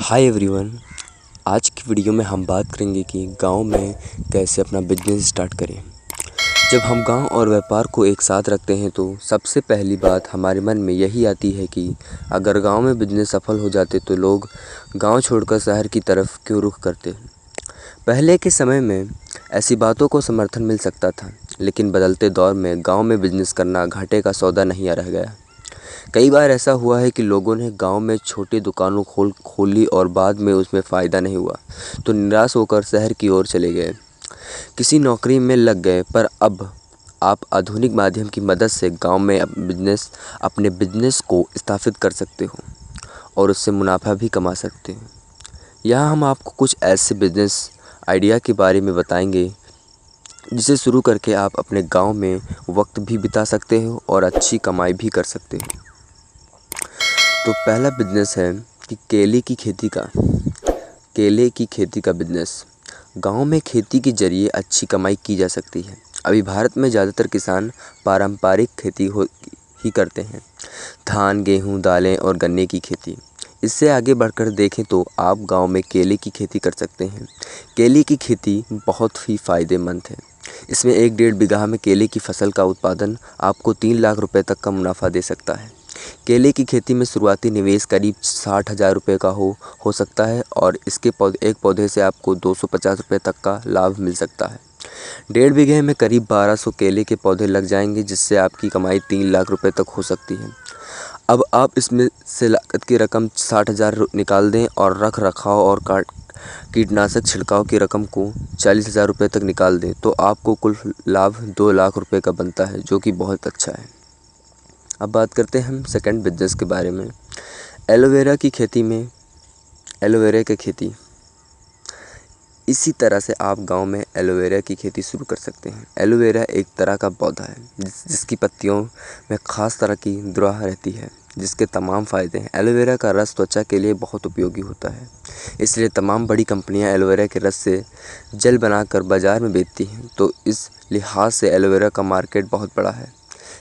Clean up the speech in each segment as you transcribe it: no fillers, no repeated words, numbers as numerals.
Hi everyone. आज की video में हम बात करेंगे कि गांव में कैसे अपना बिजनेस स्टार्ट करें। जब हम गांव और व्यापार को एक साथ रखते हैं तो सबसे पहली बात हमारे मन में यही आती है कि अगर गांव में बिजनेस सफल हो जाते तो लोग गांव छोड़कर शहर की तरफ क्यों रुख करते। पहले के समय में ऐसी बातों को समर्थन मिल सकता था, लेकिन बदलते दौर में गांव में बिजनेस करना घाटे का सौदा नहीं रह गया। कई बार ऐसा हुआ है कि लोगों ने गांव में छोटी दुकानों खोली और बाद में उसमें फ़ायदा नहीं हुआ तो निराश होकर शहर की ओर चले गए, किसी नौकरी में लग गए। पर अब आप आधुनिक माध्यम की मदद से गांव में अपने बिजनेस को स्थापित कर सकते हो और उससे मुनाफा भी कमा सकते हो। यहाँ हम आपको कुछ ऐसे बिजनेस आइडिया के बारे में बताएंगे जिसे शुरू करके आप अपने गांव में वक्त भी बिता सकते हो और अच्छी कमाई भी कर सकते हो। तो पहला बिजनेस है कि केले की खेती का बिजनेस। गांव में खेती के जरिए अच्छी कमाई की जा सकती है। अभी भारत में ज़्यादातर किसान पारंपरिक खेती ही करते हैं, धान, गेहूं, दालें और गन्ने की खेती। इससे आगे बढ़कर देखें तो आप गांव में केले की खेती कर सकते हैं। केले की खेती बहुत ही फ़ायदेमंद है। इसमें 1-1.5 बीघा में केले की फसल का उत्पादन आपको 3 लाख रुपए तक का मुनाफा दे सकता है। केले की खेती में शुरुआती निवेश करीब 60,000 रुपये का हो सकता है और इसके एक पौधे से आपको 250 रुपये तक का लाभ मिल सकता है। 1.5 बीघे में करीब 1200 केले के पौधे लग जाएंगे, जिससे आपकी कमाई 3 लाख रुपये तक हो सकती है। अब आप इसमें से लागत की रकम 60,000 निकाल दें और रख रखाव और कीटनाशक छिड़काव की रकम को 40,000 रुपये तक निकाल दें तो आपको कुल लाभ 2 लाख रुपये का बनता है, जो कि बहुत अच्छा है। अब बात करते हैं हम सेकंड बिजनेस के बारे में। एलोवेरा की खेती। इसी तरह से आप गांव में एलोवेरा की खेती शुरू कर सकते हैं। एलोवेरा एक तरह का पौधा है जिसकी पत्तियों में खास तरह की द्रव रहती है, जिसके तमाम फ़ायदे हैं। एलोवेरा का रस त्वचा के लिए बहुत उपयोगी होता है, इसलिए तमाम बड़ी कंपनियां एलोवेरा के रस से जेल बनाकर बाज़ार में बेचती हैं। तो इस लिहाज से एलोवेरा का मार्केट बहुत बड़ा है।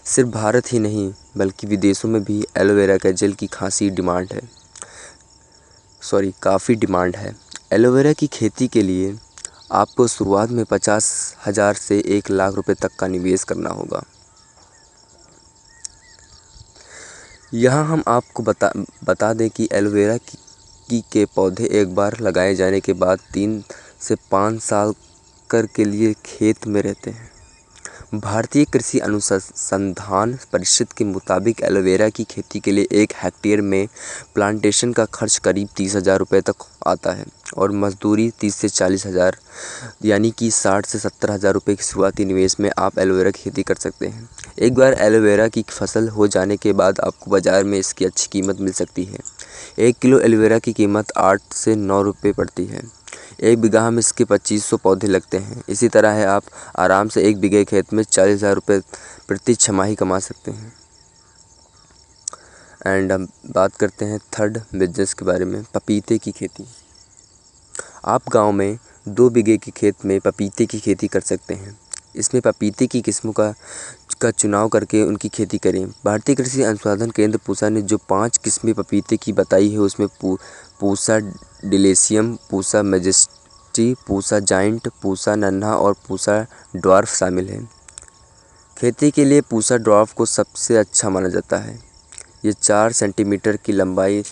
सिर्फ भारत ही नहीं बल्कि विदेशों में भी एलोवेरा के जेल की काफ़ी डिमांड है। एलोवेरा की खेती के लिए आपको शुरुआत में 50,000 से 1 लाख रुपए तक का निवेश करना होगा। यहाँ हम आपको बता दें कि एलोवेरा के पौधे एक बार लगाए जाने के बाद 3 से 5 साल के लिए खेत में रहते हैं। भारतीय कृषि अनुसंधान परिषद के मुताबिक एलोवेरा की खेती के लिए 1 हेक्टेयर में प्लांटेशन का खर्च करीब 30,000 रुपये तक आता है और मजदूरी 30 से 40,000, यानी कि 60 से 70,000 रुपये की शुरुआती निवेश में आप एलोवेरा की खेती कर सकते हैं। एक बार एलोवेरा की फसल हो जाने के बाद आपको बाज़ार में इसकी अच्छी कीमत मिल सकती है। 1 किलो एलोवेरा की कीमत 8 से 9 रुपये पड़ती है। 1 बीघा में इसके 2500 पौधे लगते हैं। इसी तरह है आप आराम से 1 बीघे खेत में 40,000 रुपये प्रति छमाही कमा सकते हैं। एंड हम बात करते हैं थर्ड बिजनेस के बारे में, पपीते की खेती। आप गांव में 2 बीघे के खेत में पपीते की खेती कर सकते हैं। इसमें पपीते की किस्मों का चुनाव करके उनकी खेती करें। भारतीय कृषि अनुसंधान केंद्र पूसा ने जो 5 किस्में पपीते की बताई है, उसमें पूसा डिलीशियम, पूसा मैजेस्टी, पूसा जाइंट, पूसा नन्हा और पूसा ड्वार्फ शामिल हैं। खेती के लिए पूसा ड्वार्फ को सबसे अच्छा माना जाता है। ये 4 सेंटीमीटर की लंबाई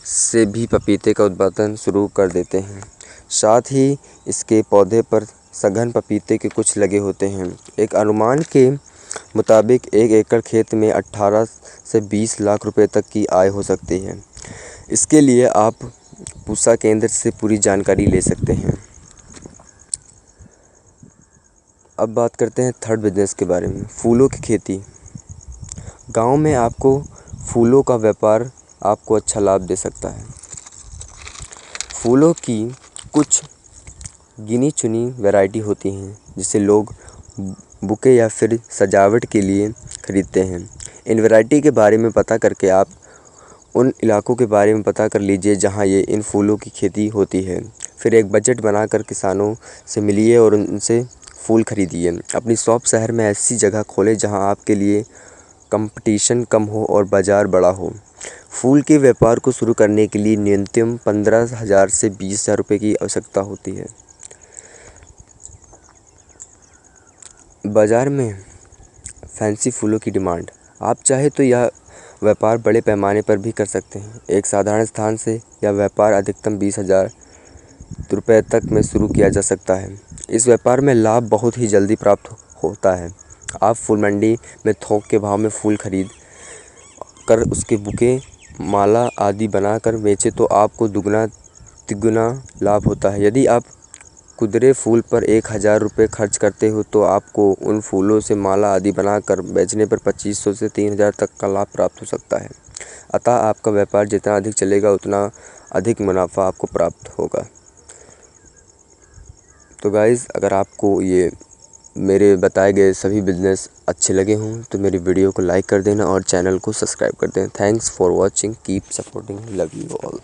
से भी पपीते का उत्पादन शुरू कर देते हैं। साथ ही इसके पौधे पर सघन पपीते के कुछ लगे होते हैं। एक अनुमान के मुताबिक 1 एकड़ खेत में 18 से 20 लाख रुपए तक की आय हो सकती है। इसके लिए आप पूसा केंद्र से पूरी जानकारी ले सकते हैं। अब बात करते हैं थर्ड बिजनेस के बारे में, फूलों की खेती। गांव में आपको फूलों का व्यापार आपको अच्छा लाभ दे सकता है। फूलों की कुछ गिनी चुनी वैरायटी होती हैं जिसे लोग बुके या फिर सजावट के लिए खरीदते हैं। इन वैरायटी के बारे में पता करके आप उन इलाकों के बारे में पता कर लीजिए जहां इन फूलों की खेती होती है। फिर एक बजट बनाकर किसानों से मिलिए और उनसे फूल खरीदिए। अपनी शॉप शहर में ऐसी जगह खोलें जहां आपके लिए कंपटीशन कम हो और बाज़ार बड़ा हो। फूल के व्यापार को शुरू करने के लिए न्यूनतम 15,000 से 20,000 रुपये की आवश्यकता होती है। बाज़ार में फैंसी फूलों की डिमांड। आप चाहे तो यह व्यापार बड़े पैमाने पर भी कर सकते हैं। एक साधारण स्थान से यह व्यापार अधिकतम 20,000 रुपये तक में शुरू किया जा सकता है। इस व्यापार में लाभ बहुत ही जल्दी प्राप्त होता है। आप फूल मंडी में थोक के भाव में फूल खरीद कर उसके बुके, माला आदि बनाकर बेचें तो आपको दुगना तिगुना लाभ होता है। यदि आप खुदरे फूल पर 1,000 रुपये खर्च करते हो तो आपको उन फूलों से माला आदि बनाकर बेचने पर 2,500 से 3,000 तक का लाभ प्राप्त हो सकता है। अतः आपका व्यापार जितना अधिक चलेगा उतना अधिक मुनाफा आपको प्राप्त होगा। तो गाइज़, अगर आपको ये मेरे बताए गए सभी बिज़नेस अच्छे लगे हों तो मेरी वीडियो को लाइक कर देना और चैनल को सब्सक्राइब कर देना। Thanks for watching, keep supporting, love you all.